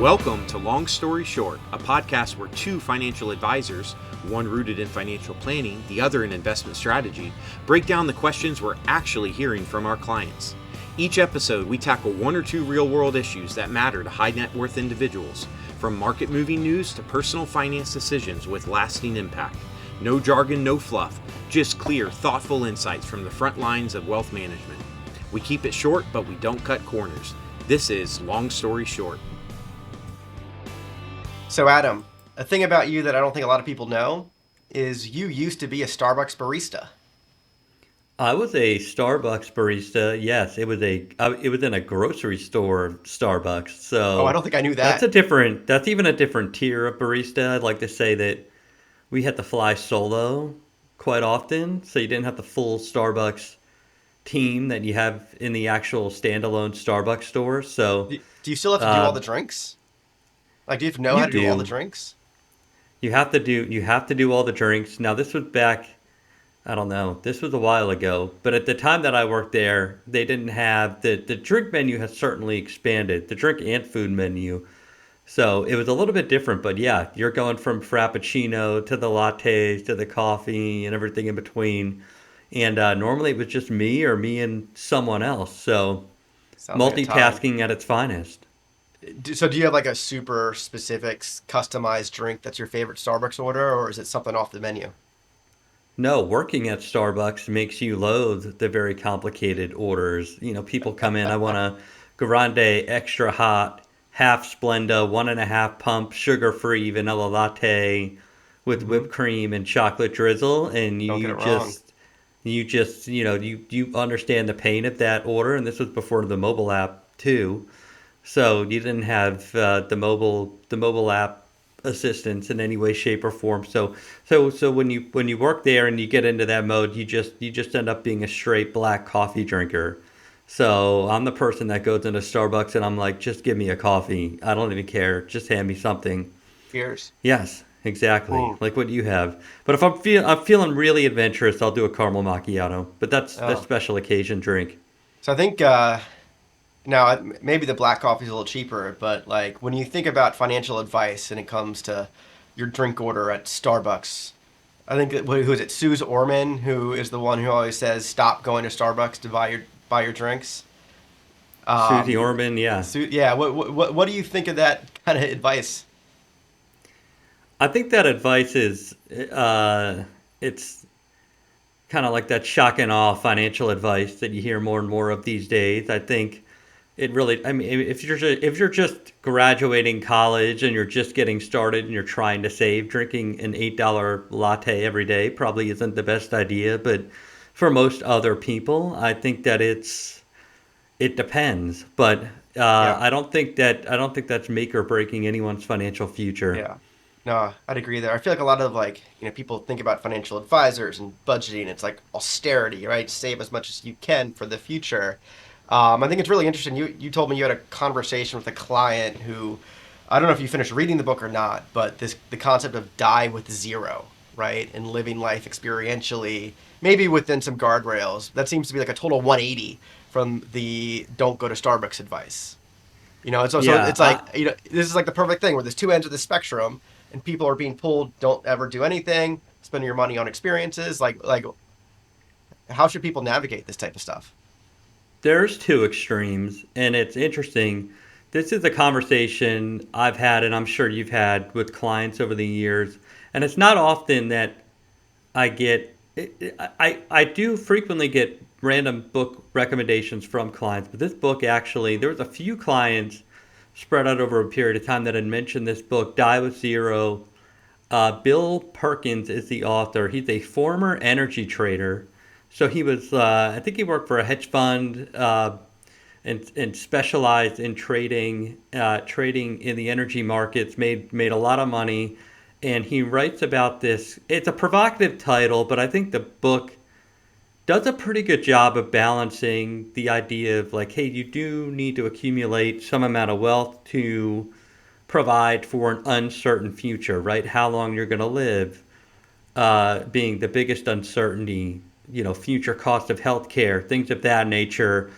Welcome to Long Story Short, a podcast where two financial advisors, one rooted in financial planning, the other in investment strategy, break down the questions we're actually hearing from our clients. Each episode, we tackle one or two real-world issues that matter to high-net-worth individuals, from market-moving news to personal finance decisions with lasting impact. No jargon, no fluff, just clear, thoughtful insights from the front lines of wealth management. We keep it short, but we don't cut corners. This is Long Story Short. So Adam, a thing about you that I don't think a lot of people know is you used to be a Starbucks barista. I was a Starbucks barista. Yes, it was in a grocery store Starbucks. Oh, I So don't think I knew that's that. that's even a different tier of barista. I'd like to say that we had to fly solo quite often, so you didn't have the full Starbucks team that you have in the actual standalone Starbucks store. So Do you still have to do all uh, the drinks? Like, do you have to know how you to do all the do. drinks? You have to do all the drinks. Now this was back, I don't know, this was a while ago, but at the time that I worked there, they didn't have the drink menu has certainly expanded, the drink and food menu. So it was a little bit different, but yeah, you're going from frappuccino to the lattes to the coffee and everything in between. And normally it was just me and someone else. So Sounds like a ton. multitasking at its finest. So do you have like a super specific customized drink that's your favorite Starbucks order, or is it something off the menu? No, working at Starbucks makes you loathe the very complicated orders. You know, people come in, I want a grande extra hot, half Splenda, 1.5 pump, sugar-free vanilla latte with Hmm. whipped cream and chocolate drizzle, and Don't get it wrong. you understand the pain of that order, and this was before the mobile app too. So you didn't have the mobile app assistance in any way, shape, or form. So when you work there and you get into that mode, you just end up being a straight black coffee drinker. So I'm the person that goes into Starbucks and I'm like, just give me a coffee. I don't even care. Just hand me something. Cheers. Yes, exactly. Mm. Like what you have. But if I'm feeling really adventurous, I'll do a caramel macchiato. But that's a Oh. special occasion drink. So I think now maybe the black coffee is a little cheaper, but like when you think about financial advice and it comes to your drink order at Starbucks, I think who is it? Suze Orman, who is the one who always says stop going to Starbucks to buy your drinks. Susie Um, Orman, yeah. yeah. What do you think of that kind of advice? I think that advice is it's kind of like that shock and awe financial advice that you hear more and more of these days. I think it really, I mean, if you're just graduating college and you're just getting started and you're trying to save, drinking an $8 latte every day probably isn't the best idea. But for most other people, I think that it depends. But Yeah. I don't think that's make or breaking anyone's financial future. Yeah. No, I'd agree there. I feel like a lot of people think about financial advisors and budgeting. It's like austerity, right? Save as much as you can for the future. I think it's really interesting. You told me you had a conversation with a client who, I don't know if you finished reading the book or not, but the concept of die with zero, right? And living life experientially, maybe within some guardrails. That seems to be like a total 180 from the don't go to Starbucks advice. So Yeah, it's like, this is like the perfect thing where there's two ends of the spectrum and people are being told don't ever do anything, spend your money on experiences. Like how should people navigate this type of stuff? there's two extremes, and it's interesting. This is a conversation I've had, and I'm sure you've had with clients over the years. And it's not often that I get, I do frequently get random book recommendations from clients, but this book actually, there was a few clients spread out over a period of time that had mentioned this book, Die with Zero. Bill Perkins is the author. He's a former energy trader. So he was, I think he worked for a hedge fund and specialized in trading in the energy markets. Made a lot of money, and he writes about this. It's a provocative title, but I think the book does a pretty good job of balancing the idea of like, hey, you do need to accumulate some amount of wealth to provide for an uncertain future, right? How long you're going to live, being the biggest uncertainty, future cost of healthcare, things of that nature.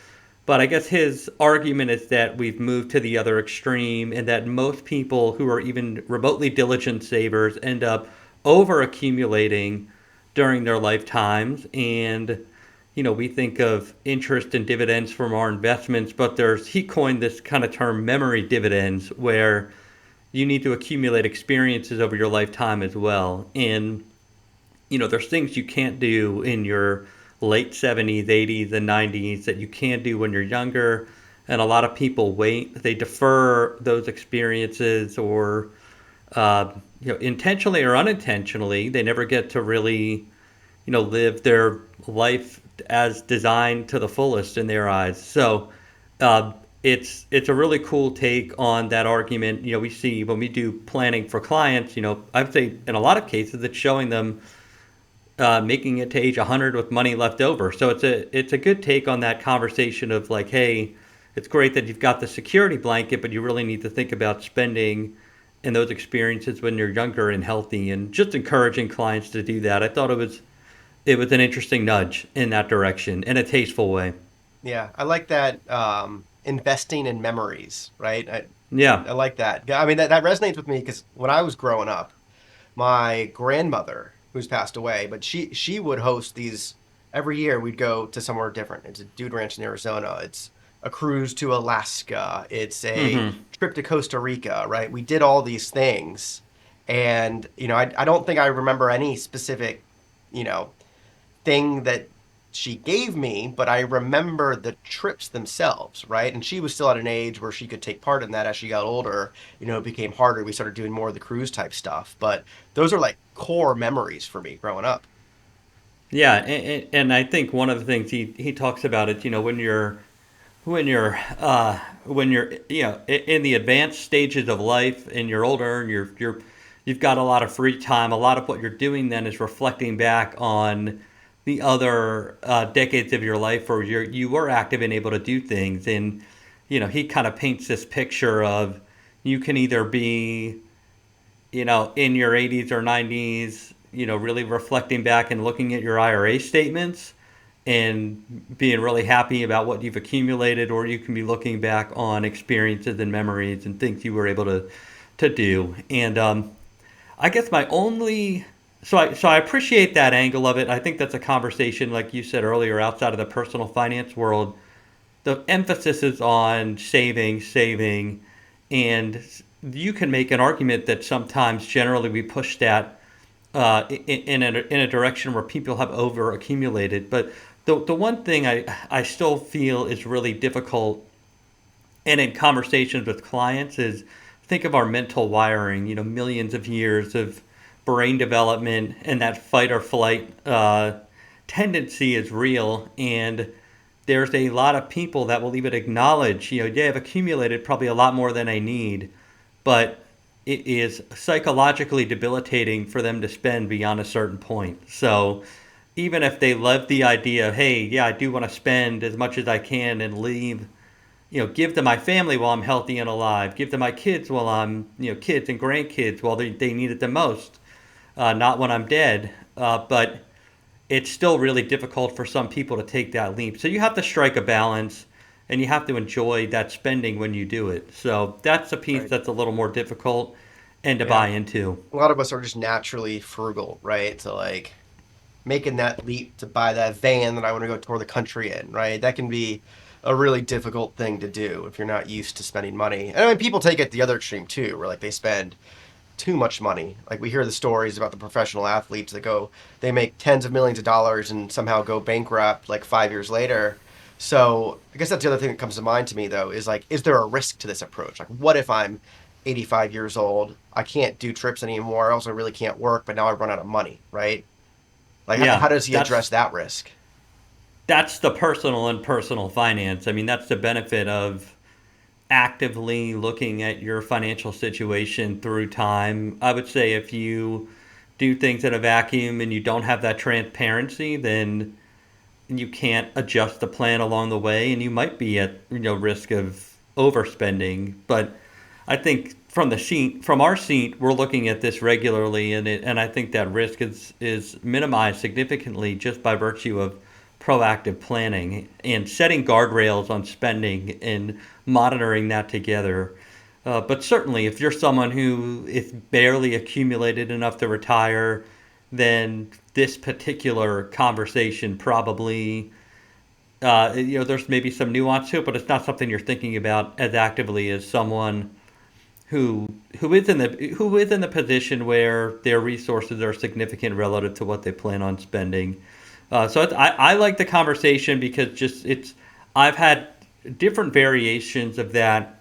But I guess his argument is that we've moved to the other extreme and that most people who are even remotely diligent savers end up over accumulating during their lifetimes. And, we think of interest and dividends from our investments, but he coined this kind of term memory dividends, where you need to accumulate experiences over your lifetime as well. And, there's things you can't do in your late 70s, 80s, and 90s that you can do when you're younger. And a lot of people wait, they defer those experiences, or, intentionally or unintentionally, they never get to really, live their life as designed to the fullest in their eyes. So, it's a really cool take on that argument. We see when we do planning for clients, I'd say in a lot of cases it's showing them making it to age 100 with money left over. So it's a good take on that conversation of like, hey, it's great that you've got the security blanket, but you really need to think about spending in those experiences when you're younger and healthy, and just encouraging clients to do that. I thought it was an interesting nudge in that direction in a tasteful way. Yeah, I like that, investing in memories, right? Yeah. I like that. I mean, that resonates with me because when I was growing up, my grandmother, who's passed away, but she would host these every year. We'd go to somewhere different. It's a dude ranch in Arizona. It's a cruise to Alaska. It's a Mm-hmm. trip to Costa Rica, right? We did all these things. And, I don't think I remember any specific, you know, thing that she gave me, but I remember the trips themselves, right? And she was still at an age where she could take part in that. As she got older, it became harder. We started doing more of the cruise type stuff, but those are like core memories for me growing up. Yeah, and I think one of the things he talks about it, when you're in the advanced stages of life and you're older and you've got a lot of free time. A lot of what you're doing then is reflecting back on the other decades of your life where you were active and able to do things. And he kind of paints this picture of, you can either be in your 80s or 90s, really reflecting back and looking at your IRA statements and being really happy about what you've accumulated, or you can be looking back on experiences and memories and things you were able to do. And I guess my only so I appreciate that angle of it. I think that's a conversation, like you said earlier, outside of the personal finance world. The emphasis is on saving, and you can make an argument that sometimes generally we push that in a direction where people have over accumulated. But the one thing I still feel is really difficult, and in conversations with clients, is think of our mental wiring. Millions of years of brain development, and that fight or flight tendency is real. And there's a lot of people that will even acknowledge, they have accumulated probably a lot more than I need, but it is psychologically debilitating for them to spend beyond a certain point. So even if they love the idea of, hey, yeah, I do want to spend as much as I can and leave, give to my family while I'm healthy and alive, give to my kids while I'm, kids and grandkids while they need it the most, not when I'm dead. But it's still really difficult for some people to take that leap. So you have to strike a balance, and you have to enjoy that spending when you do it. So that's a piece Right. that's a little more difficult and to Yeah. buy into. A lot of us are just naturally frugal, right? So like making that leap to buy that van that I want to go tour the country in, right? That can be a really difficult thing to do if you're not used to spending money. And I mean, people take it the other extreme too, where like they spend too much money. Like we hear the stories about the professional athletes that they make tens of millions of dollars and somehow go bankrupt like 5 years later. So I guess that's the other thing that comes to mind to me though, is like, is there a risk to this approach? Like, what if I'm 85 years old, I can't do trips anymore, I also really can't work, but now I run out of money, right? Like, how Yeah, does he that's address that risk? that's the personal and personal finance. I mean, that's the benefit of actively looking at your financial situation through time. I would say if you do things in a vacuum and you don't have that transparency, then you can't adjust the plan along the way, and you might be at risk of overspending. But I think from our seat, we're looking at this regularly, and I think that risk is minimized significantly just by virtue of proactive planning and setting guardrails on spending and monitoring that together. But certainly, if you're someone who is barely accumulated enough to retire, then this particular conversation probably, there's maybe some nuance to it, but it's not something you're thinking about as actively as someone who is in the position where their resources are significant relative to what they plan on spending. I like the conversation because I've had different variations of that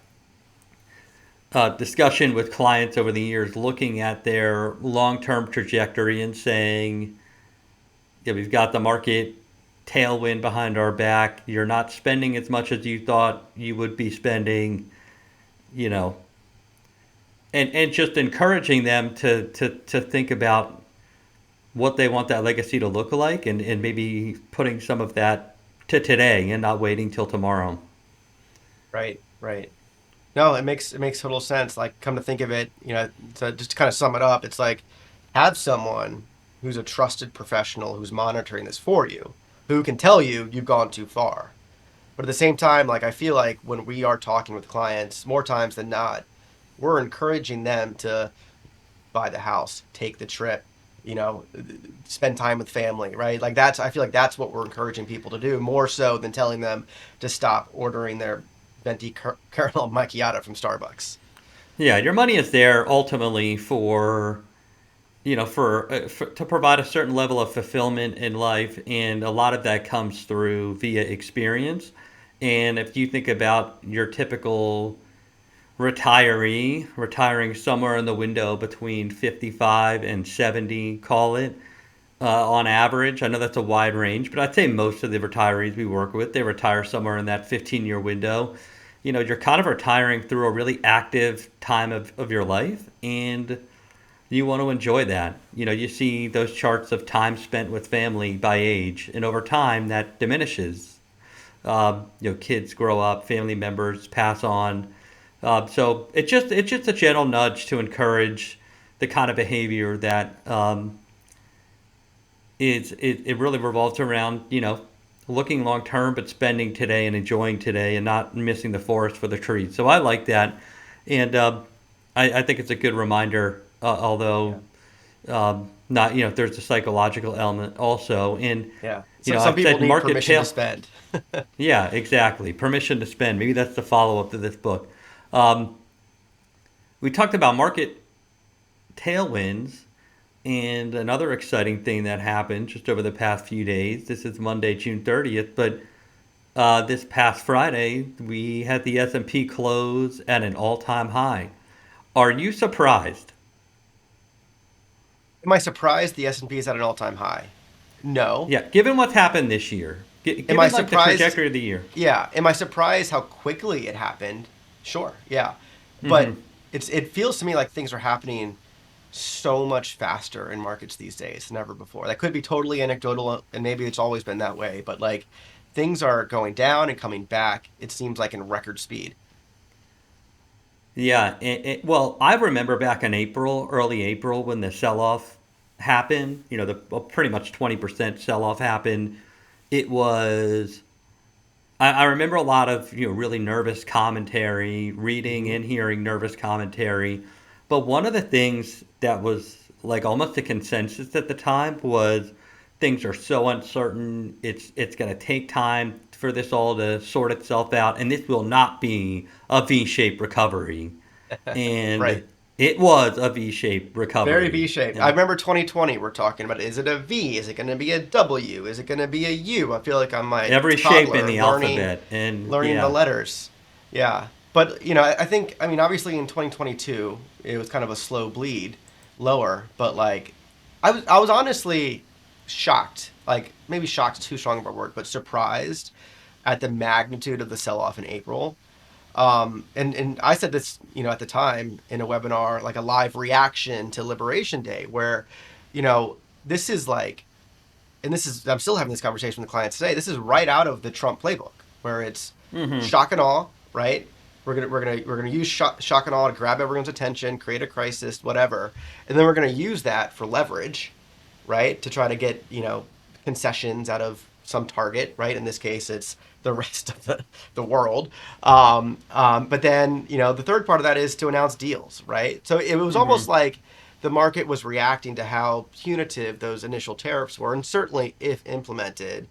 discussion with clients over the years, looking at their long-term trajectory and saying, yeah, we've got the market tailwind behind our back. You're not spending as much as you thought you would be spending, you know, and just encouraging them to think about what they want that legacy to look like, and maybe putting some of that to today and not waiting till tomorrow. Right, right. No, it makes total sense. Like, come to think of it, to just to kind of sum it up, it's like have someone who's a trusted professional who's monitoring this for you, who can tell you you've gone too far. But at the same time, like I feel like when we are talking with clients, more times than not, we're encouraging them to buy the house, take the trip, you know, spend time with family, right? Like I feel like that's what we're encouraging people to do more so than telling them to stop ordering their venti caramel macchiato from Starbucks. Yeah, your money is there ultimately for to provide a certain level of fulfillment in life, and a lot of that comes through via experience. And if you think about your typical retiree retiring somewhere in the window between 55 and 70, call it, on average. I know that's a wide range, but I'd say most of the retirees we work with, they retire somewhere in that 15-year window. You're kind of retiring through a really active time of your life, and you want to enjoy that. You see those charts of time spent with family by age, and over time that diminishes. Kids grow up, family members pass on. So it's just a gentle nudge to encourage the kind of behavior that it really revolves around looking long term, but spending today and enjoying today, and not missing the forest for the trees. So I like that, and I think it's a good reminder. Although not there's a psychological element also, and Yeah. So some I've people said need market permission to tail. spend. Yeah, exactly. Permission to spend. Maybe that's the follow up to this book. Um, we talked about market tailwinds, and another exciting thing that happened just over the past few days. This is Monday, June 30th, but this past Friday we had the S&P close at an all-time high. Are you surprised? Am I surprised the S&P is at an all-time high? No. Yeah, given what's happened this year, Am I given like the surprised? trajectory of the year. Yeah. Am I surprised how quickly it happened? Sure. Yeah. But Hmm. it feels to me like things are happening so much faster in markets these days than ever before. That could be totally anecdotal, and maybe it's always been that way, but like things are going down and coming back, it seems like in record speed. Yeah, well, I remember back in April, early April, when the sell-off happened. Pretty much 20% sell-off happened. It was. I remember a lot of really nervous commentary, reading Hmm. and hearing nervous commentary. But one of the things that was like almost a consensus at the time was things are so uncertain. It's going to take time for this all to sort itself out, and this will not be a V-shaped recovery. And Right. it was a V-shaped Very recovery. V-shaped. I And remember 2020, we're talking about, is it a V? Is it going to be a W? Is it going to be a U? I feel like I'm like every shape in toddler the learning alphabet. And learning the yeah. letters. Yeah. But, I think, I mean, obviously in 2022, it was kind of a slow bleed lower, but like I was honestly shocked. Like maybe shocked is too strong of a word, but surprised at the magnitude of the sell-off in April. And I said this, at the time in a webinar, like a live reaction to Liberation Day, where, you know, this is like, and this is, I'm still having this conversation with clients today. This is right out of the Trump playbook, where it's Hmm. shock and awe, right? We're gonna use shock and awe to grab everyone's attention, create a crisis, whatever, and then we're gonna use that for leverage, right? To try to get concessions out of some target, right? In this case, it's the rest of the world. But then, the third part of that is to announce deals, right? So it was almost like the market was reacting to how punitive those initial tariffs were. And certainly, if implemented,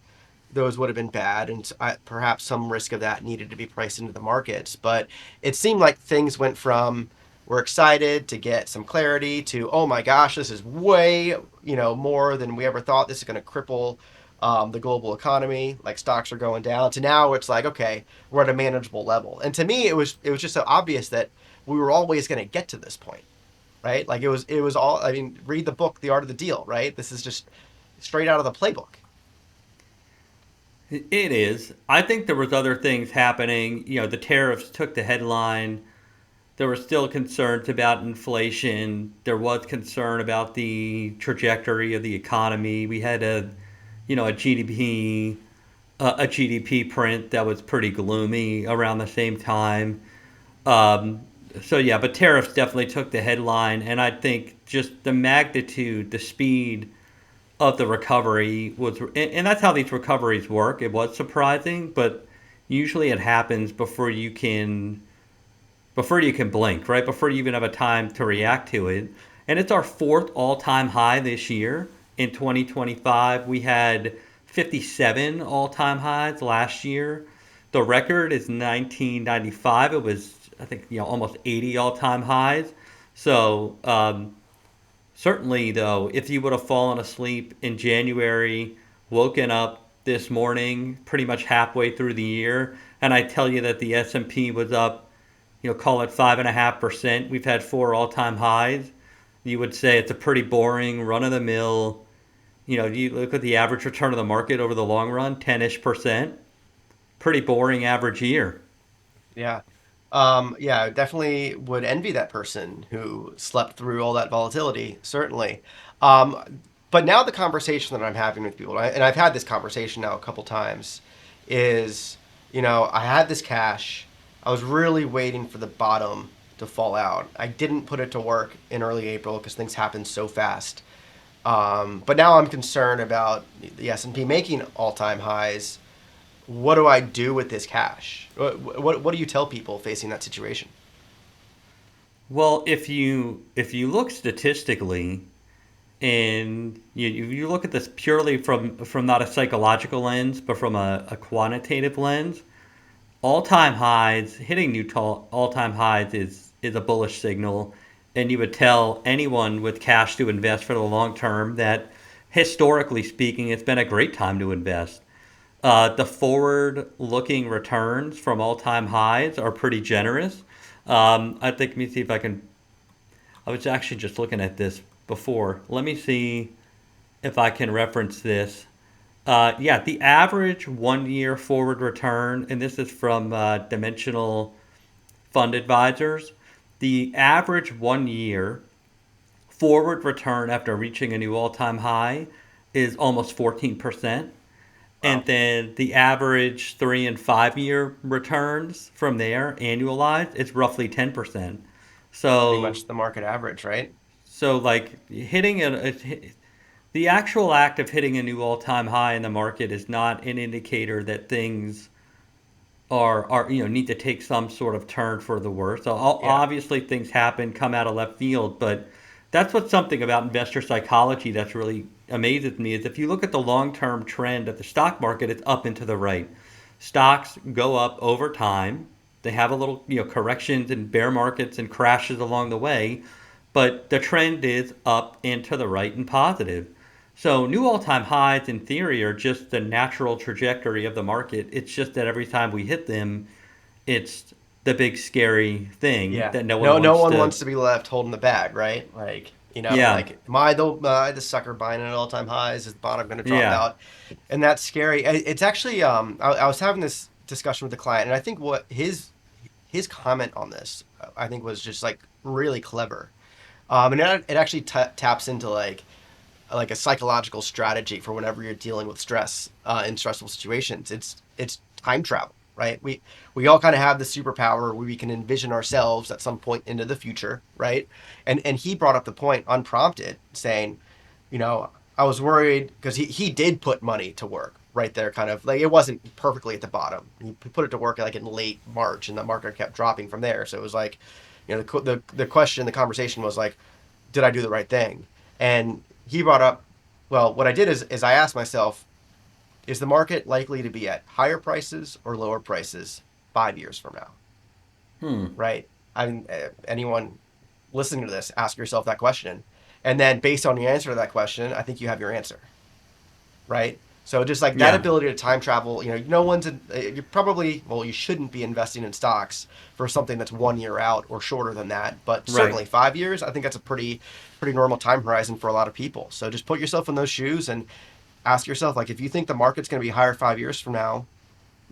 those would have been bad. And perhaps some risk of that needed to be priced into the markets. But it seemed like things went from we're excited to get some clarity to, oh my gosh, this is way, more than we ever thought. This is going to cripple the global economy. Like stocks are going down. To now, it's like, okay, we're at a manageable level. And to me, it was just so obvious that we were always going to get to this point, right? Like it was all. I mean, read the book, The Art of the Deal, right? This is just straight out of the playbook. It is. I think there was other things happening. The tariffs took the headline. There were still concerns about inflation. There was concern about the trajectory of the economy. We had a GDP print that was pretty gloomy around the same time. So yeah, but tariffs definitely took the headline, and I think just the magnitude, the speed of the recovery was, and that's how these recoveries work. It was surprising, but usually it happens before you can blink, right? Before you even have a time to react to it. And it's our fourth all-time high this year. In 2025, we had 57 all-time highs last year. The record is 1995. It was, I think, almost 80 all-time highs. So certainly, though, if you would have fallen asleep in January, woken up this morning pretty much halfway through the year, and I tell you that the S&P was up, call it 5.5%. We've had four all-time highs. You would say it's a pretty boring, run-of-the-mill. You look at the average return of the market over the long run, 10-ish%. Pretty boring average year. Yeah. Yeah, I definitely would envy that person who slept through all that volatility, certainly. But now the conversation that I'm having with people, and I've had this conversation now a couple times, is, I had this cash. I was really waiting for the bottom to fall out. I didn't put it to work in early April because things happened so fast. But now I'm concerned about the S&P making all-time highs. What do I do with this cash? What do you tell people facing that situation? Well, if you look statistically, and you look at this purely from not a psychological lens, but from a quantitative lens, all-time highs, hitting new all-time highs is a bullish signal, and you would tell anyone with cash to invest for the long term that historically speaking, it's been a great time to invest. The forward-looking returns from all-time highs are pretty generous. I think, let me see if I can. I was actually just looking at this before. Let me see if I can reference this. Yeah, the average 1 year forward return, and this is from Dimensional Fund Advisors. The average 1 year forward return after reaching a new all-time high is almost 14%. Wow. And then the average 3 and 5 year returns from there, annualized, it's roughly 10%. Pretty So, much the market average, right? so like the actual act of hitting a new all-time high in the market is not an indicator that things are need to take some sort of turn for the worse. So Yeah. obviously things happen, come out of left field, but that's what's something about investor psychology that's really amazes me is if you look at the long-term trend of the stock market, it's up and to the right. Stocks go up over time. They have a little corrections and bear markets and crashes along the way, but the trend is up and to the right and positive. So new all-time highs in theory are just the natural trajectory of the market. It's just that every time we hit them, it's the big scary thing Yeah. that no one No wants one to. wants to be left holding the bag, right? Like, Yeah, like, am I the sucker buying at all-time highs? Is the bottom going to drop yeah. out? And that's scary. It's actually, I was having this discussion with a client, and I think what his comment on this, I think, was just like really clever. And it actually taps into like a psychological strategy for whenever you're dealing with stress in stressful situations. It's time travel, right? We all kind of have the superpower where we can envision ourselves at some point into the future, right? And he brought up the point unprompted, saying, I was worried because he did put money to work right there, kind of like it wasn't perfectly at the bottom. He put it to work like in late March, and the market kept dropping from there. So it was like, the question, the conversation was like, did I do the right thing? And he brought up, well, what I did is I asked myself, is the market likely to be at higher prices or lower prices 5 years from now? Hmm. Right? I mean, anyone listening to this, ask yourself that question, and then based on your answer to that question, I think you have your answer. Right? So just like that Yeah. ability to time travel, no one's, you probably, well, you shouldn't be investing in stocks for something that's 1 year out or shorter than that. But Right. certainly 5 years, I think that's a pretty normal time horizon for a lot of people. So just put yourself in those shoes and ask yourself, like, if you think the market's going to be higher 5 years from now,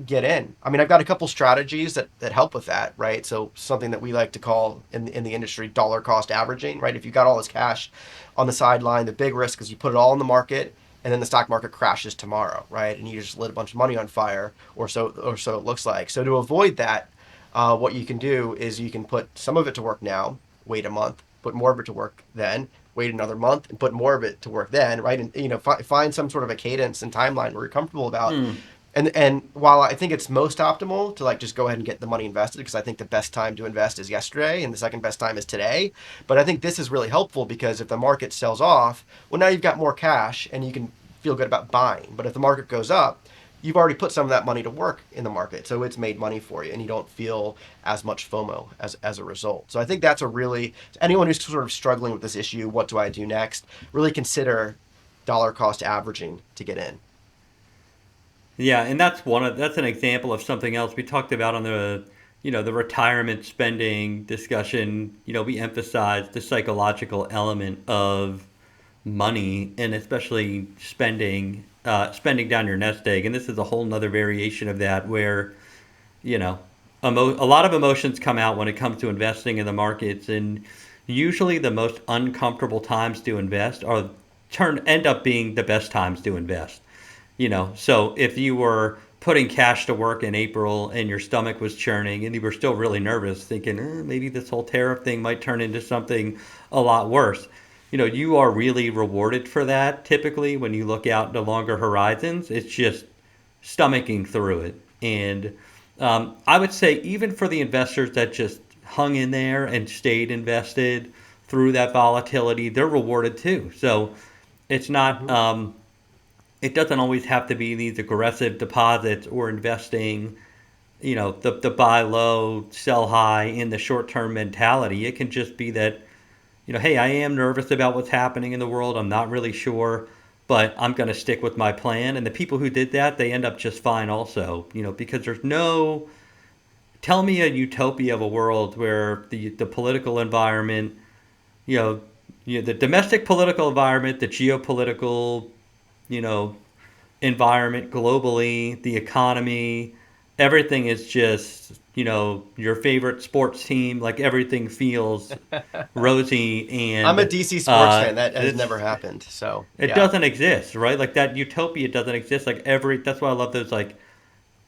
get in. I mean, I've got a couple strategies that help with that, right? So something that we like to call in the industry dollar cost averaging, right? If you got all this cash on the sideline, the big risk is you put it all in the market and then the stock market crashes tomorrow, right? And you just lit a bunch of money on fire, or so it looks like. So to avoid that, what you can do is you can put some of it to work now, wait a month, put more of it to work then, wait another month, and put more of it to work then, right? And find some sort of a cadence and timeline where you're comfortable about. Hmm. And while I think it's most optimal to like just go ahead and get the money invested, because I think the best time to invest is yesterday and the second best time is today. But I think this is really helpful because if the market sells off, well, now you've got more cash and you can feel good about buying. But if the market goes up, you've already put some of that money to work in the market, so it's made money for you, and you don't feel as much FOMO as a result. So I think that's a really, anyone who's sort of struggling with this issue, what do I do next? Really consider dollar cost averaging to get in. Yeah, and that's an example of something else we talked about on the retirement spending discussion. We emphasized the psychological element of money, and especially spending down your nest egg. And this is a whole nother variation of that, where you know a lot of emotions come out when it comes to investing in the markets, and usually the most uncomfortable times to invest end up being the best times to invest. So if you were putting cash to work in April and your stomach was churning and you were still really nervous, thinking maybe this whole tariff thing might turn into something a lot worse, you are really rewarded for that. Typically, when you look out into longer horizons, it's just stomaching through it. And I would say, even for the investors that just hung in there and stayed invested through that volatility, they're rewarded too. So it's not. Mm-hmm. It doesn't always have to be these aggressive deposits or investing, the buy low, sell high in the short term mentality. It can just be that, hey, I am nervous about what's happening in the world. I'm not really sure, but I'm going to stick with my plan. And the people who did that, they end up just fine also, because there's no, tell me a utopia of a world where the political environment, you know, the domestic political environment, the geopolitical, you know, environment globally, the economy, everything is just, your favorite sports team, like everything feels rosy, I'm and a DC sports fan. That has it's never happened. So it yeah. doesn't exist, right? Like that utopia doesn't exist. Like that's why I love those, like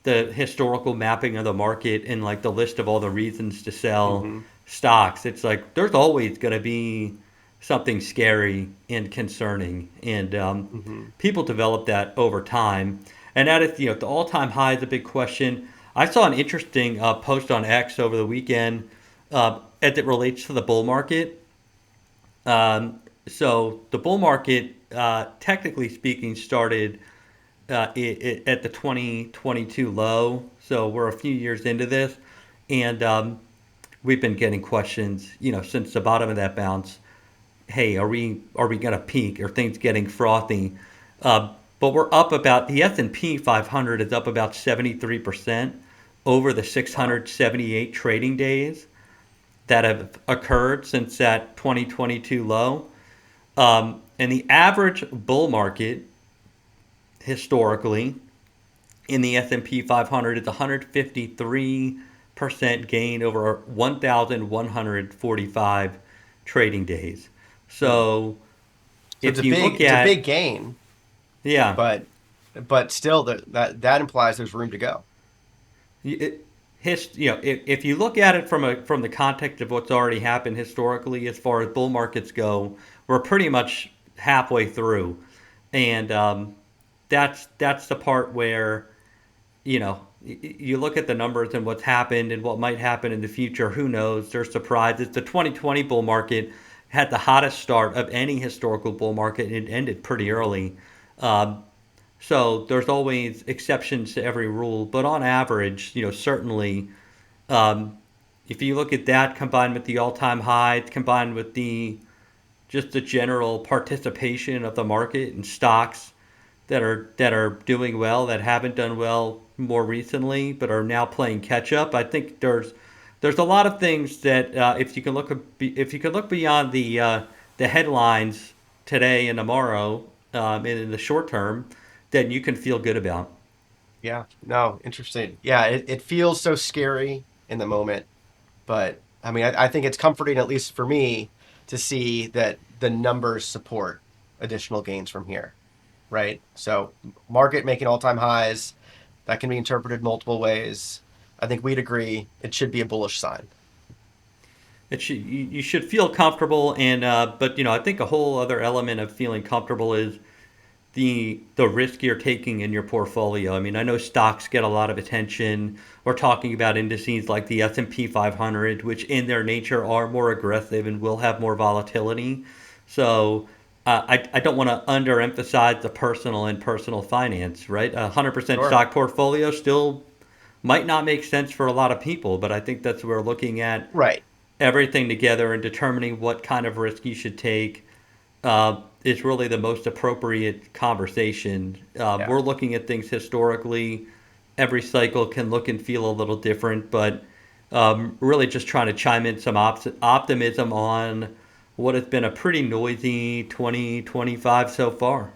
the historical mapping of the market and like the list of all the reasons to sell Mm-hmm. stocks. It's like there's always going to be something scary and concerning, and Mm-hmm. people develop that over time. And that is, the all-time high is a big question. I saw an interesting post on X over the weekend as it relates to the bull market. So the bull market, technically speaking, started at the 2022 low. So we're a few years into this, and we've been getting questions, since the bottom of that bounce. Hey, are we going to peak? Are things getting frothy? But we're up about, the S&P 500 is up about 73% over the Wow. 678 trading days that have occurred since that 2022 low. And the average bull market historically in the S&P 500 is 153% gain over 1,145 trading days. Hmm. So So it's if a you big look it's a at, big gain, yeah, but still that implies there's room to go. it, if you look at it from the context of what's already happened historically, as far as bull markets go, we're pretty much halfway through, and that's the part where, you look at the numbers and what's happened and what might happen in the future. Who knows? There's surprises. The 2020 bull market had the hottest start of any historical bull market, and it ended pretty early. Um, so there's always exceptions to every rule, but on average, certainly, um, if you look at that combined with the all-time highs, combined with the just the general participation of the market and stocks that are doing well, that haven't done well more recently, but are now playing catch up. I think there's a lot of things that if you can look beyond the headlines today and tomorrow, and in the short term, then you can feel good about. Yeah, no, interesting. Yeah, it feels so scary in the moment, but I mean, I think it's comforting, at least for me, to see that the numbers support additional gains from here, right? So, market making all-time highs, that can be interpreted multiple ways. I think we'd agree it should be a bullish sign. You should feel comfortable, and but I think a whole other element of feeling comfortable is the risk you're taking in your portfolio. I mean, I know stocks get a lot of attention. We're talking about indices like the S&P 500, which in their nature are more aggressive and will have more volatility. So I don't want to underemphasize the personal and personal finance, right? 100% Sure. stock portfolio still might not make sense for a lot of people, but I think that's where we're looking at Right. everything together and determining what kind of risk you should take is really the most appropriate conversation. Yeah. We're looking at things historically. Every cycle can look and feel a little different, but really just trying to chime in some optimism on what has been a pretty noisy 2025 so far.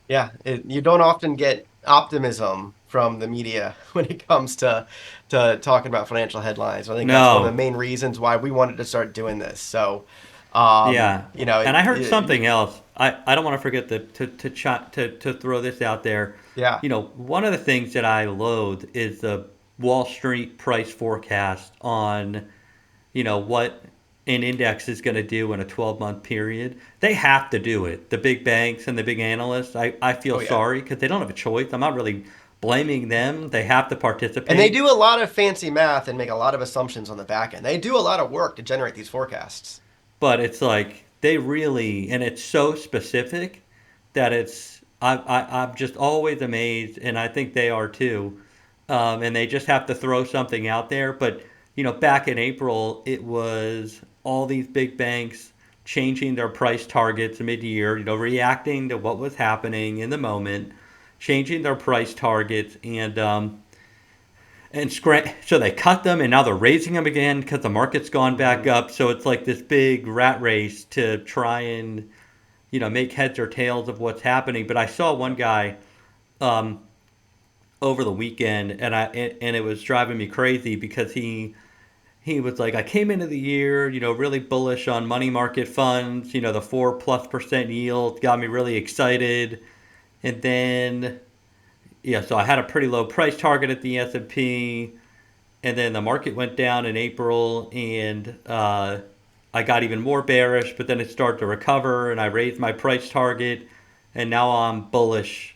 Yeah, you don't often get optimism from the media when it comes to talking about financial headlines. I think that's one of the No, main reasons why we wanted to start doing this. So, yeah, and I heard something it, else. I don't want to forget to throw this out there. yeah. One of the things that I loathe is the Wall Street price forecast on what an index is going to do in a 12-month period. They have to do it. The big banks and the big analysts. I feel Oh yeah. sorry because they don't have a choice. I'm not really blaming them. They have to And they participate. do a lot of fancy math and make a lot of assumptions on the back end. They do a lot of work to generate these forecasts. But it's like they really, and it's so specific that I'm just always amazed, and I think they are too. And they just have to throw something out there. But back in April, it was all these big banks changing their price targets mid-year. Reacting to what was happening in the moment, changing their price targets, so they cut them, and now they're raising them again because the market's gone back Hmm. up. So it's like this big rat race to try and make heads or tails of what's happening. But I saw one guy um, over the weekend, and it was driving me crazy because he was like, I came into the year, really bullish on money market funds. The 4+% yield got me really excited, and then yeah, so I had a pretty low price target at the S&P, and then the market went down in April, and I got even more bearish. But then it started to recover, and I raised my price target, and now I'm bullish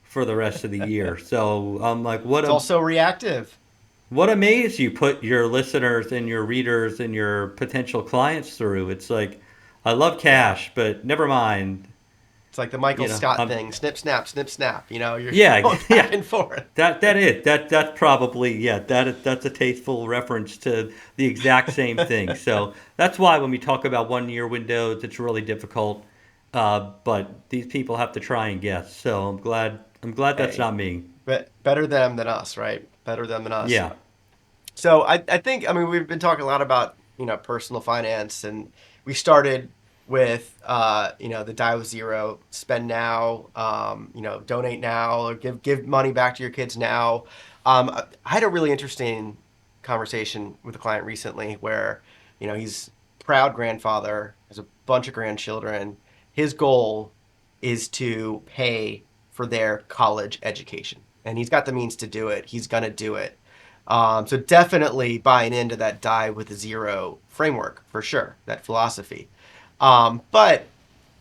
for the rest of the year. So I'm like, It's also reactive. what a maze you put your listeners and your readers and your potential clients through. It's like, I love Yeah. cash, but never mind. It's like the Michael Scott I'm thing, snip, snap, snip, snap. You're yeah, going back yeah. and forth. That's probably that's a tasteful reference to the exact same thing. So that's why when we talk about 1 year windows, it's really difficult. But these people have to try and guess. So I'm glad that's Hey, not me. but better them than us, right? Better them than us. Yeah. So I think, I mean, we've been talking a lot about, personal finance, and we started with, the die with zero, spend now, donate now, or give money back to your kids now. I had a really interesting conversation with a client recently where, he's proud grandfather, has a bunch of grandchildren. His goal is to pay for their college education, and he's got the means to do it. He's gonna do it. So definitely buying into that die with a zero framework for sure, that philosophy. But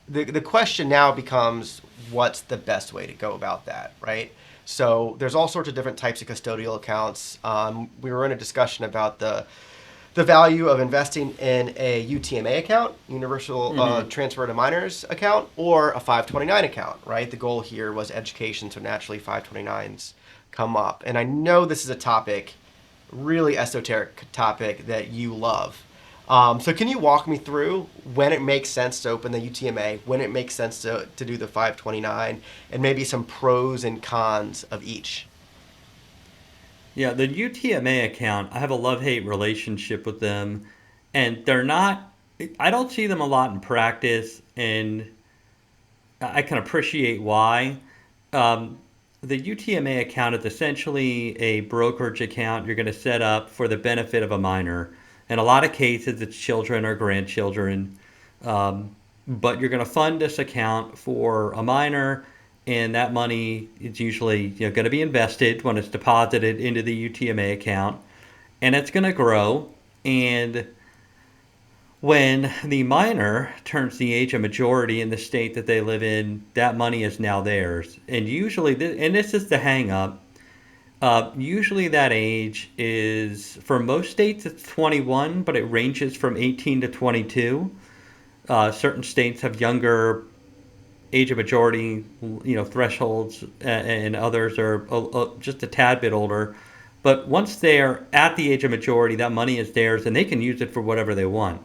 the question now becomes, what's the best way to go about that, right? So there's all sorts of different types of custodial accounts. We were in a discussion about the value of investing in a UTMA account, Universal Transfer to Minors account, or a 529 account, right? The goal here was education, so naturally 529s come up. And I know this is a topic, really esoteric topic that you love. So can you walk me through when it makes sense to open the UTMA, when it makes sense to do the 529, and maybe some pros and cons of each? Yeah, the UTMA account, I have a love-hate relationship with them, and they're not, I don't see them a lot in practice, and I can appreciate why. Um, the UTMA account is essentially a brokerage account you're going to set up for the benefit of a minor. In a lot of cases, it's children or grandchildren. But you're going to fund this account for a minor, and that money is usually going to be invested when it's deposited into the UTMA account, and it's going to grow. And when the minor turns the age of majority in the state that they live in, that money is now theirs. And usually, and this is the hang up, usually that age is, for most states, it's 21, but it ranges from 18 to 22. Certain states have younger age of majority, thresholds, and others are just a tad bit older. But once they're at the age of majority, that money is theirs, and they can use it for whatever they want.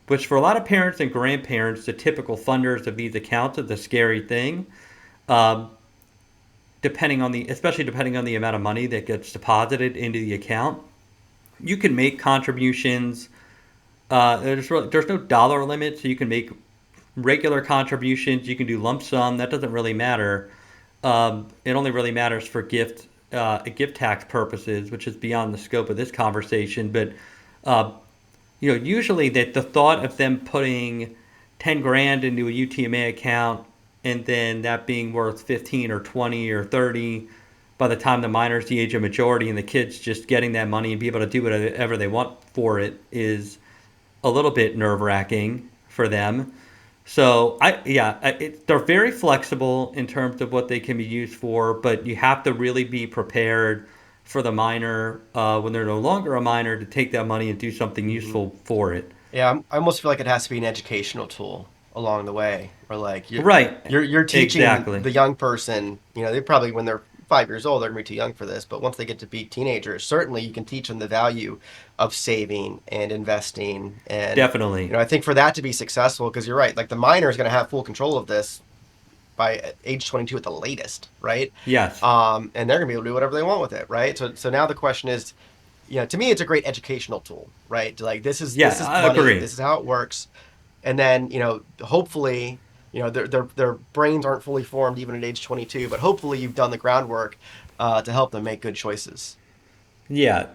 Which for a lot of parents and grandparents, the typical funders of these accounts is a scary thing. Um, especially depending on the amount of money that gets deposited into the account, you can make contributions. There's no dollar limit, so you can make regular contributions. You can do lump sum. That doesn't really matter. It only really matters for gift tax purposes, which is beyond the scope of this conversation. But usually the thought of them putting 10 grand into a UTMA account and then that being worth 15 or 20 or 30 by the time the minor's the age of majority and the kids just getting that money and be able to do whatever they want for it is a little bit nerve-wracking for them. So they're very flexible in terms of what they can be used for, but you have to really be prepared for the minor when they're no longer a minor to take that money and do something useful for it. Yeah, I almost feel like it has to be an educational tool along the way, or like Right. You're teaching Exactly. the young person. They probably, when they're 5 years old, they're gonna be too young for this. But once they get to be teenagers, certainly you can teach them the value of saving and investing. And Definitely. I think for that to be successful, because you're right, like the minor is gonna have full control of this by age 22 at the latest, right? Yes. And they're gonna be able to do whatever they want with it, right? So now the question is, to me, it's a great educational tool, right? Like this is I money, agree. this is how it works, and then hopefully, their brains aren't fully formed even at age 22, but hopefully you've done the groundwork to help them make good choices. Yeah,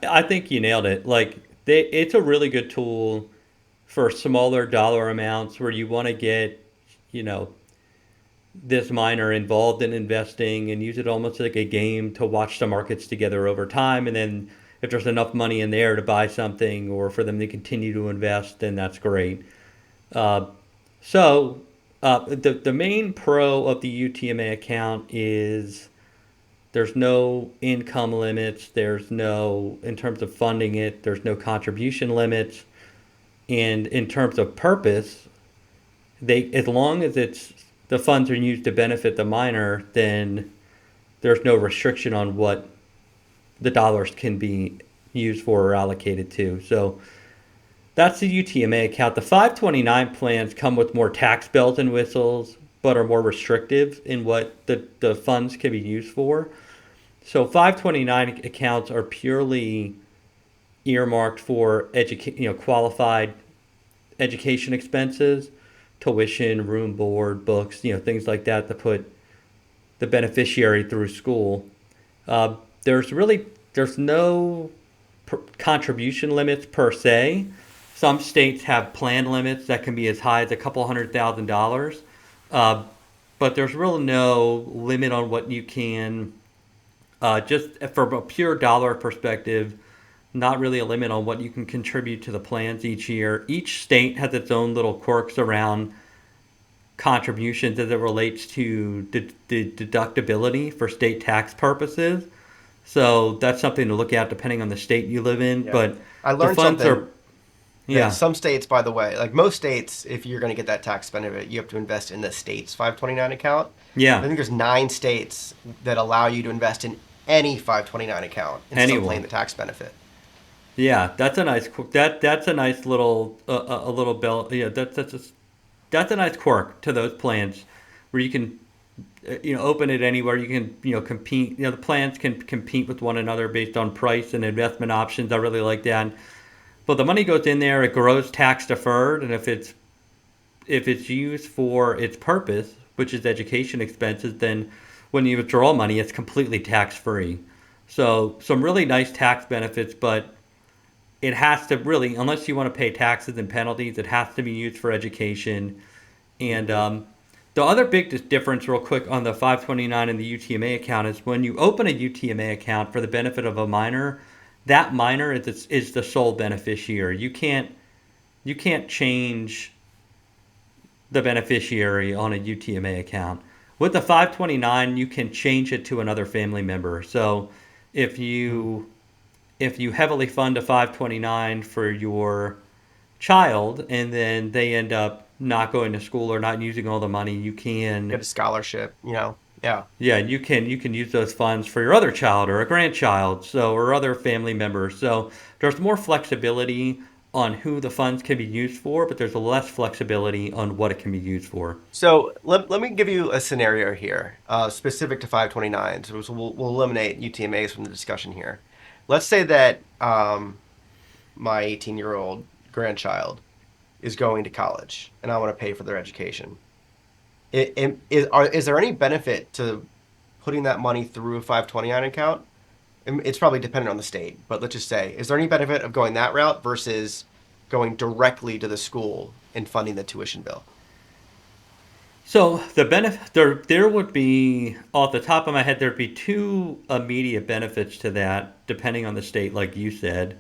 I think you nailed it. Like it's a really good tool for smaller dollar amounts where you want to get, you know, this minor involved in investing and use it almost like a game to watch the markets together over time. And then if there's enough money in there to buy something or for them to continue to invest, then that's great. Uh, the main pro of the UTMA account is there's no income limits. There's no, in terms of funding it, there's no contribution limits. And in terms of purpose, as long as the funds are used to benefit the minor, then there's no restriction on what the dollars can be used for or allocated to. So that's the UTMA account. The 529 plans come with more tax bells and whistles, but are more restrictive in what the funds can be used for. So 529 accounts are purely earmarked for qualified education expenses, tuition, room, board, books, things like that to put the beneficiary through school. There's no contribution limits per se. Some states have plan limits that can be as high as a couple $100,000, but there's really no limit on what you can. Just from a pure dollar perspective, not really a limit on what you can contribute to the plans each year. Each state has its own little quirks around contributions as it relates to the deductibility for state tax purposes. So that's something to look at depending on the state you live in. Yeah. But I the learned funds something are, that yeah, some states, by the way, like most states, if you're going to get that tax benefit, you have to invest in the state's 529 account. I yeah, think there's 9 states that allow you to invest in any 529 account and still claim anyone. the tax benefit. Yeah, that's a nice little a little bell. Yeah, that's a nice quirk to those plans, where you can open it anywhere. You can compete. The plans can compete with one another based on price and investment options. I really like that. But the money goes in there. It grows tax deferred, and if it's used for its purpose, which is education expenses, then when you withdraw money, it's completely tax free. So some really nice tax benefits, but it has to really, unless you want to pay taxes and penalties, it has to be used for education. And Hmm. the other big difference, real quick, on the 529 and the UTMA account is when you open a UTMA account for the benefit of a minor, that minor is the sole beneficiary. You can't change the beneficiary on a UTMA account. With the 529, you can change it to another family member. So if you if you heavily fund a 529 for your child and then they end up not going to school or not using all the money, you Get can, a scholarship, Yeah. yeah, you can use those funds for your other child or a grandchild, so, or other family members. So there's more flexibility on who the funds can be used for, but there's less flexibility on what it can be used for. So let me give you a scenario here, specific to 529. So we'll eliminate UTMAs from the discussion here. Let's say that my 18-year-old grandchild is going to college and I want to pay for their education. Is there any benefit to putting that money through a 529 account? It's probably dependent on the state, but let's just say, is there any benefit of going that route versus going directly to the school and funding the tuition bill? So the benefit there would be, off the top of my head, there'd be two immediate benefits to that, depending on the state, like you said.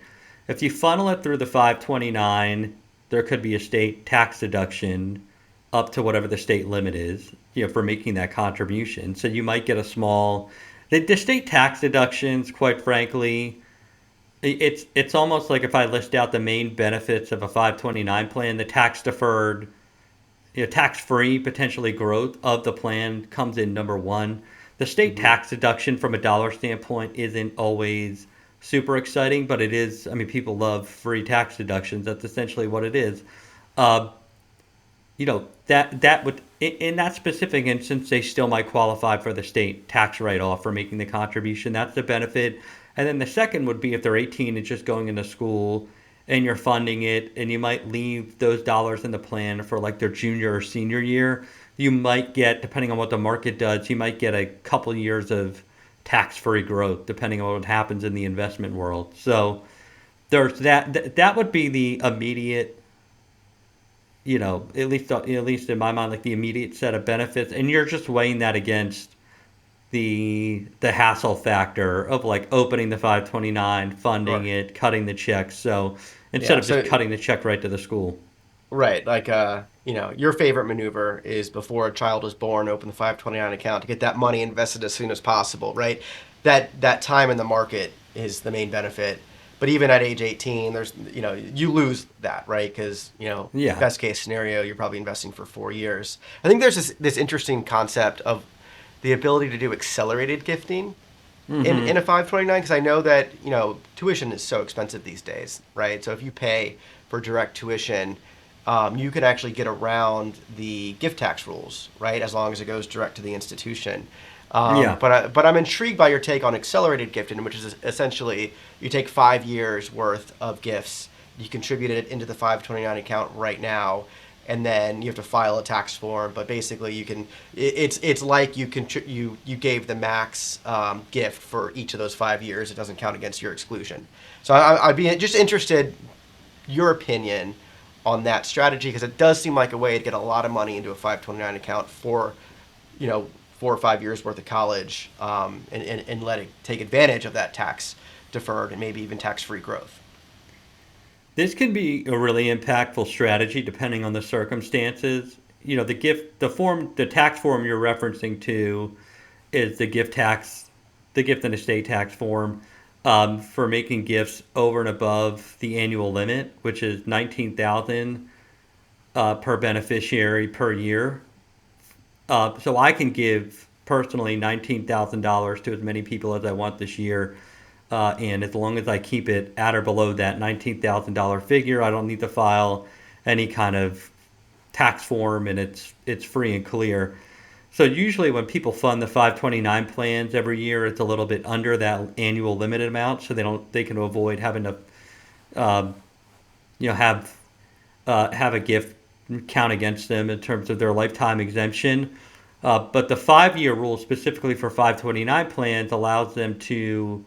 If you funnel it through the 529, there could be a state tax deduction up to whatever the state limit is, for making that contribution. So you might get a small, the state tax deductions, quite frankly, it's almost like if I list out the main benefits of a 529 plan, the tax deferred, tax-free potentially growth of the plan comes in number one. The state Hmm. tax deduction from a dollar standpoint isn't always super exciting, but it is. I mean, people love free tax deductions. That's essentially what it is. Uh, that would, in that specific instance, they still might qualify for the state tax write-off for making the contribution. That's the benefit. And then the second would be if they're 18 and just going into school and you're funding it, and you might leave those dollars in the plan for like their junior or senior year. You might get, depending on what the market does, you might get a couple years of tax-free growth, depending on what happens in the investment world. So there's that. That would be the immediate, at least in my mind, like the immediate set of benefits, and you're just weighing that against the hassle factor of like opening the 529, funding Sure. it, cutting the checks. So instead Yeah. of just So cutting the check right to the school. right, like your favorite maneuver is before a child is born, open the 529 account to get that money invested as soon as possible, right? That time in the market is the main benefit. But even at age 18, there's you lose that, right? Because Yeah. best case scenario, you're probably investing for 4 years. I think there's this interesting concept of the ability to do accelerated gifting in Mm-hmm. a 529, because I know that tuition is so expensive these days, right? So if you pay for direct tuition, you can actually get around the gift tax rules, right? As long as it goes direct to the institution. Yeah. But I'm intrigued by your take on accelerated gifting, which is essentially you take 5 years worth of gifts, you contribute it into the 529 account right now, and then you have to file a tax form. But basically, it's like you gave the max gift for each of those 5 years. It doesn't count against your exclusion. So I'd be just interested your opinion on that strategy, because it does seem like a way to get a lot of money into a 529 account for 4 or 5 years worth of college, and let it take advantage of that tax deferred and maybe even tax free growth. This can be a really impactful strategy depending on the circumstances. the tax form you're referencing to is the gift and estate tax form for making gifts over and above the annual limit, which is 19,000 per beneficiary per year. So I can give personally $19,000 to as many people as I want this year. And as long as I keep it at or below that $19,000 figure, I don't need to file any kind of tax form, and it's free and clear. So usually when people fund the 529 plans every year, it's a little bit under that annual limited amount, so they can avoid having to um, have a gift count against them in terms of their lifetime exemption. But the 5-year rule specifically for 529 plans allows them to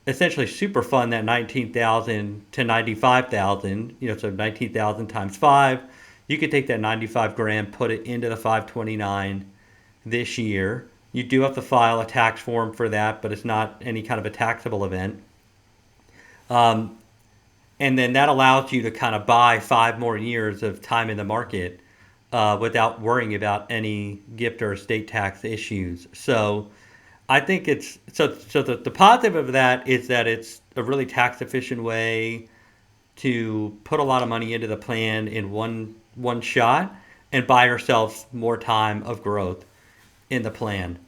essentially superfund that 19,000 to 95,000. So 19,000 times 5. You could take that 95 grand, put it into the 529 this year. You do have to file a tax form for that, but it's not any kind of a taxable event. Um, and then that allows you to kind of buy 5 more years of time in the market without worrying about any gift or estate tax issues. So I think the positive of that is that it's a really tax efficient way to put a lot of money into the plan in one shot and buy yourself more time of growth in the plan.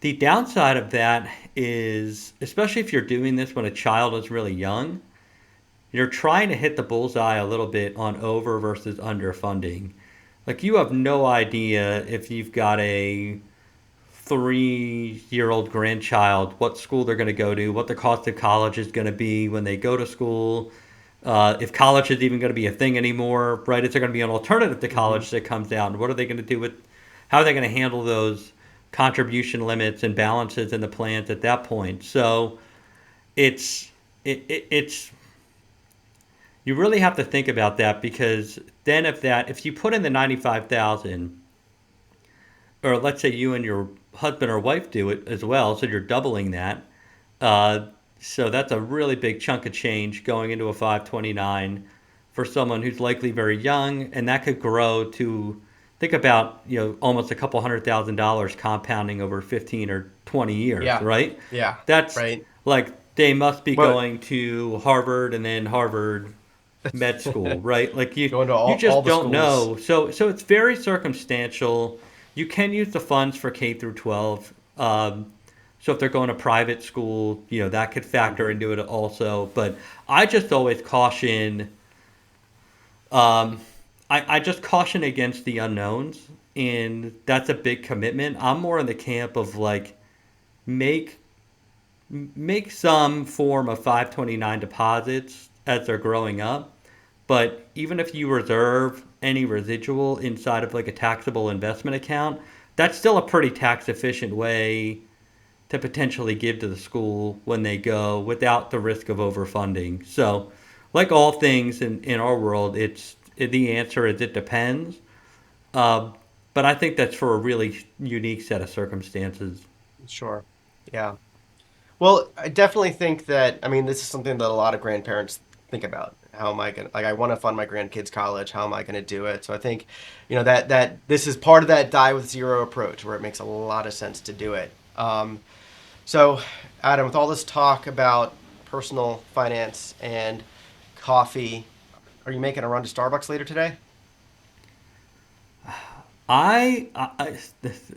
The downside of that is, especially if you're doing this when a child is really young, you're trying to hit the bullseye a little bit on over versus under funding. Like, you have no idea if you've got a 3-year-old grandchild, what school they're going to go to, what the cost of college is going to be when they go to school, if college is even going to be a thing anymore, right? Is there going to be an alternative to college that comes out? And what are they going to do how are they going to handle those contribution limits and balances in the plans at that point? So it's you really have to think about that, because then if you put in the 95,000, or let's say you and your husband or wife do it as well, so you're doubling that. So that's a really big chunk of change going into a 529 for someone who's likely very young, and that could grow to, think about, almost a couple $100,000 compounding over 15 or 20 years, Yeah. right? Yeah. That's Right. like, they must be Well, going to Harvard and then Harvard med school, right? Like, going to you all just the don't schools. know. So it's very circumstantial. You can use the funds for K through 12. So if they're going to private school, that could factor Hmm. into it also. But I just always caution. Um, I just caution against the unknowns, and that's a big commitment. I'm more in the camp of, like, make make some form of 529 deposits as they're growing up. But even if you reserve any residual inside of, like, a taxable investment account, that's still a pretty tax efficient way to potentially give to the school when they go without the risk of overfunding. So, like all things in our world, the answer is it depends. Uh, but I think that's for a really unique set of circumstances. Sure. Yeah. Well, I definitely think that, I mean, this is something that a lot of grandparents think about. How am I going to, like, I want to fund my grandkids' college. How am I going to do it? So I think, that this is part of that die with zero approach where it makes a lot of sense to do it. So, Adam, with all this talk about personal finance and coffee, are you making a run to Starbucks later today?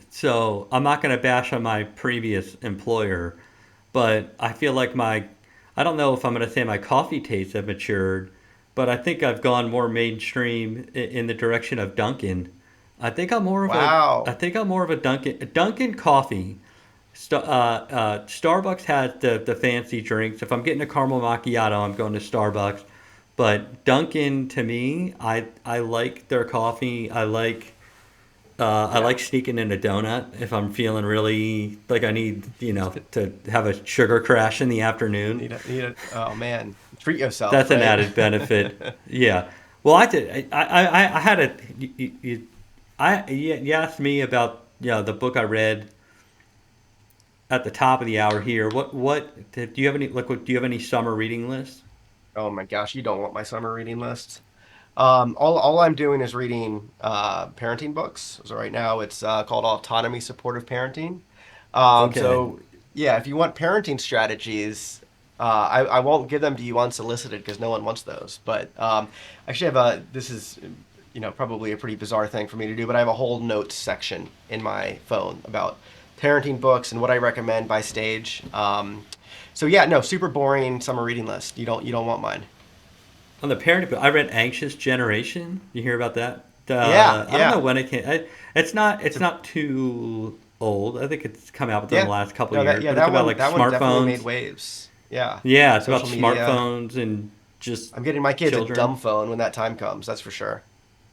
So I'm not going to bash on my previous employer, but I feel like I don't know if I'm going to say my coffee tastes have matured, but I think I've gone more mainstream in the direction of Dunkin'. I Wow. think I'm more of a Dunkin' coffee. Starbucks has the fancy drinks. If I'm getting a caramel macchiato, I'm going to Starbucks. But Dunkin', to me, I like their coffee. I Yeah. like sneaking in a donut if I'm feeling really like I need, to have a sugar crash in the afternoon. Oh man, treat yourself, That's an right? added benefit. Yeah. Well, I did. I had a. You asked me about, the book I read at the top of the hour here. Do you have any, do you have any summer reading lists? Oh my gosh, you don't want my summer reading list. All I'm doing is reading parenting books. So right now it's called Autonomy Supportive Parenting. Okay. So yeah, if you want parenting strategies, I won't give them to you unsolicited because no one wants those. But actually, I have this is probably a pretty bizarre thing for me to do, but I have a whole notes section in my phone about parenting books and what I recommend by stage. So yeah, no, super boring summer reading list. You don't want mine. On the parenting book, I read Anxious Generation. You hear about that? Yeah, I don't know yeah. when it came. It's It's not too old. I think it's come out within the Yeah. last couple of No, years. But it's about like that one definitely made smartphones. waves. Yeah. Yeah, it's about Social media. smartphones and just I'm getting my kids a children. dumb phone when that time comes, that's for sure.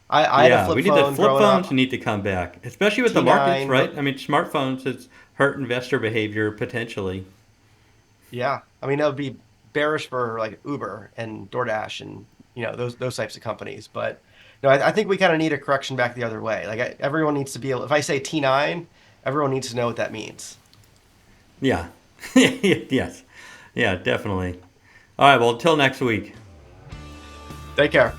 I had a Yeah, we flip need the phone flip growing phones up, need to come back, especially with the markets, T9, right? but I mean, smartphones has hurt investor behavior potentially. yeah. I mean, that would be bearish for like Uber and DoorDash and those types of companies. But no, I think we kind of need a correction back the other way. Like everyone needs to be able. If I say T9, everyone needs to know what that means. Yeah. Yes. Yeah, definitely. All right, well, until next week. Take care.